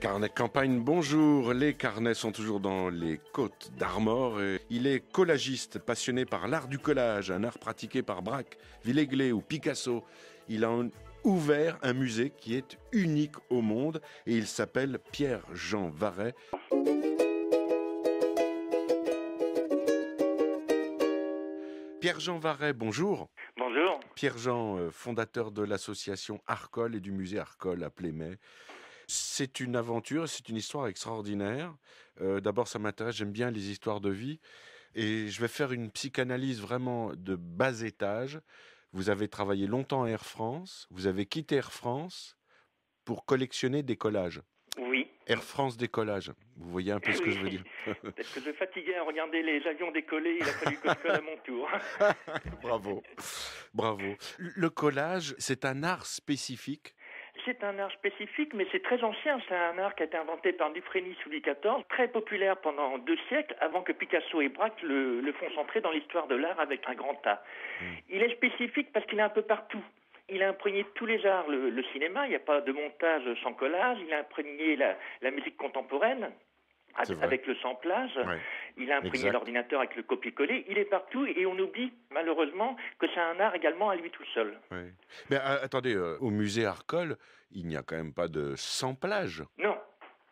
Carnet de campagne, bonjour. Les carnets sont toujours dans les Côtes d'Armor. Il est collagiste, passionné par l'art du collage, un art pratiqué par Braque, Villeglé ou Picasso. Il a ouvert un musée qui est unique au monde et il s'appelle Pierre-Jean Varret. Pierre-Jean Varret, bonjour. Bonjour. Pierre-Jean, fondateur de l'association Arcole et du musée Arcole à Plémé. C'est une aventure, c'est une histoire extraordinaire. D'abord, ça m'intéresse, j'aime bien les histoires de vie. Et je vais faire une psychanalyse vraiment de bas étage. Vous avez travaillé longtemps à Air France, vous avez quitté Air France pour collectionner des collages. Oui. Air France décollage. Vous voyez un peu ce que je veux dire. Parce que je fatiguais à regarder les avions décoller, il a fallu que je colle à mon tour. Bravo, bravo. Le collage, c'est un art spécifique. C'est un art spécifique, mais c'est très ancien. C'est un art qui a été inventé par Dufresne sous Louis XIV, très populaire pendant 2 siècles, avant que Picasso et Braque le font entrer dans l'histoire de l'art avec un grand A. Il est spécifique parce qu'il est un peu partout. Il a imprégné tous les arts, le cinéma, il n'y a pas de montage sans collage, il a imprégné la musique contemporaine, avec le samplage, ouais. Il a imprégné l'ordinateur avec le copier-coller, il est partout et on oublie malheureusement que c'est un art également à lui tout seul. Ouais. Mais attendez, au musée Arcole, il n'y a quand même pas de samplage. Non,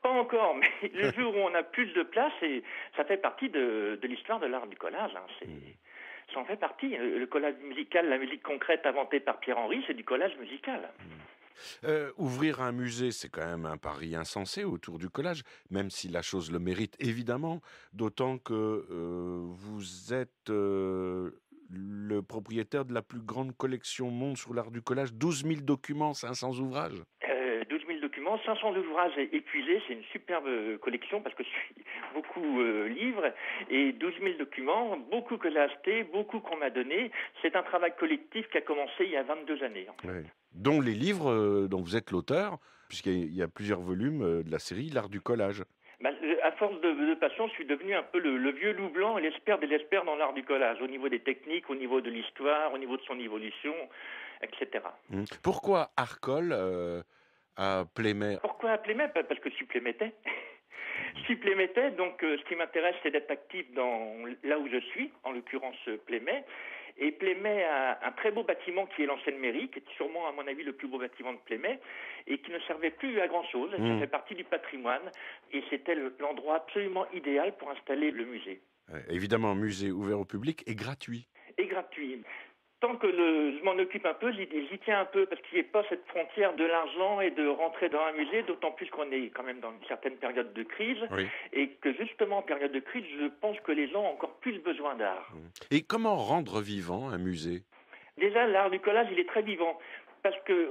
pas encore, mais le jour où on a plus de place, et ça fait partie de l'histoire de l'art du collage. Hein, ça en fait partie. Le collage musical, la musique concrète inventée par Pierre-Henry, c'est du collage musical. Ouvrir un musée, c'est quand même un pari insensé autour du collage, même si la chose le mérite évidemment, d'autant que vous êtes le propriétaire de la plus grande collection au monde sur l'art du collage, 12 000 documents, 500 ouvrages. 12 000 documents, 500 ouvrages épuisés, c'est une superbe collection parce que je suis beaucoup livres et 12 000 documents, beaucoup que j'ai acheté, beaucoup qu'on m'a donné. C'est un travail collectif qui a commencé il y a 22 années. En fait. Oui. Dont les livres dont vous êtes l'auteur, puisqu'il y a plusieurs volumes de la série L'art du collage. À force de passion, je suis devenu un peu le vieux loup blanc et l'expert des experts dans l'art du collage, au niveau des techniques, au niveau de l'histoire, au niveau de son évolution, etc. Pourquoi Arcole à Plémé? Pourquoi à Plémé? Parce que je suis plémétais. Je suis plémétais, donc ce qui m'intéresse, c'est d'être actif là où je suis, en l'occurrence Plémé. Et Plémé a un très beau bâtiment qui est l'ancienne mairie, qui est sûrement, à mon avis, le plus beau bâtiment de Plémé, et qui ne servait plus à grand-chose. Ça fait partie du patrimoine, et c'était l'endroit absolument idéal pour installer le musée. Évidemment, musée ouvert au public et gratuit. Et gratuit. Tant que je m'en occupe un peu, j'y tiens un peu, parce qu'il n'y ait pas cette frontière de l'argent et de rentrer dans un musée, d'autant plus qu'on est quand même dans une certaine période de crise, et que justement en période de crise, je pense que les gens ont encore plus besoin d'art. Et comment rendre vivant un musée? Déjà, l'art du collage, il est très vivant. Parce que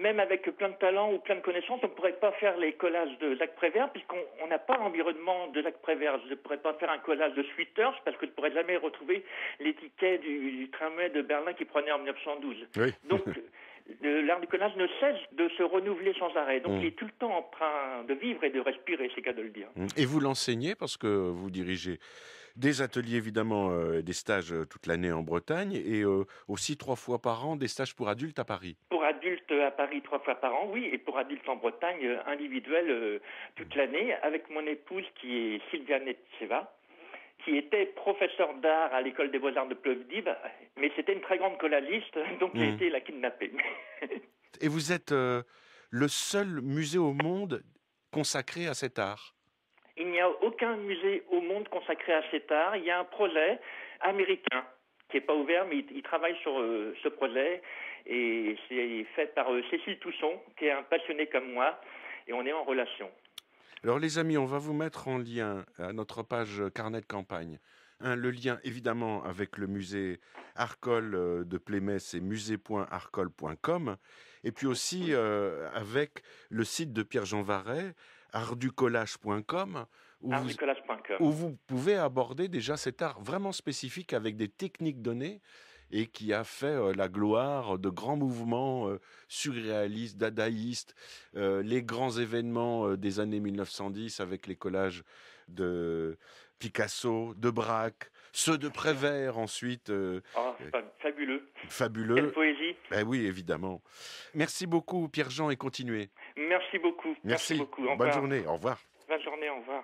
même avec plein de talent ou plein de connaissances, on ne pourrait pas faire les collages de Jacques Prévert puisqu'on n'a pas l'environnement de Jacques Prévert. Je ne pourrais pas faire un collage de Sweeters parce que je ne pourrais jamais retrouver l'étiquette du tramway de Berlin qui prenait en 1912. Oui. Donc l'art du collage ne cesse de se renouveler sans arrêt. Donc il est tout le temps en train de vivre et de respirer, c'est le cas de le dire. Et vous l'enseignez parce que vous dirigez des ateliers évidemment, des stages toute l'année en Bretagne et aussi 3 fois par an des stages pour adultes à Paris. Pour adultes à Paris 3 fois par an, oui, et pour adultes en Bretagne individuel toute l'année avec mon épouse qui est Sylvia Netseva, qui était professeur d'art à l'école des Beaux-Arts de Plovdiv, mais c'était une très grande collagiste, donc j'ai été la kidnappée. Et vous êtes le seul musée au monde consacré à cet art? Il n'y a aucun musée au monde consacré à cet art. Il y a un projet américain qui n'est pas ouvert, mais il travaille sur ce projet. Et c'est fait par Cécile Tousson, qui est un passionné comme moi, et on est en relation. Alors les amis, on va vous mettre en lien à notre page Carnet de campagne. Le lien évidemment avec le musée Arcole de Plémé, c'est musée.arcole.com. Et puis aussi avec le site de Pierre-Jean Varret, artducollage.com, où vous pouvez aborder déjà cet art vraiment spécifique avec des techniques données et qui a fait la gloire de grands mouvements surréalistes, dadaïstes, les grands événements des années 1910 avec les collages de Picasso, de Braque, ceux de Prévert ensuite. Fabuleux. Fabuleux. Quelle poésie. Ben oui, évidemment. Merci beaucoup, Pierre-Jean, et continuez. Merci beaucoup. Merci. Beaucoup. Bonne journée. Au revoir. Bonne journée. Au revoir.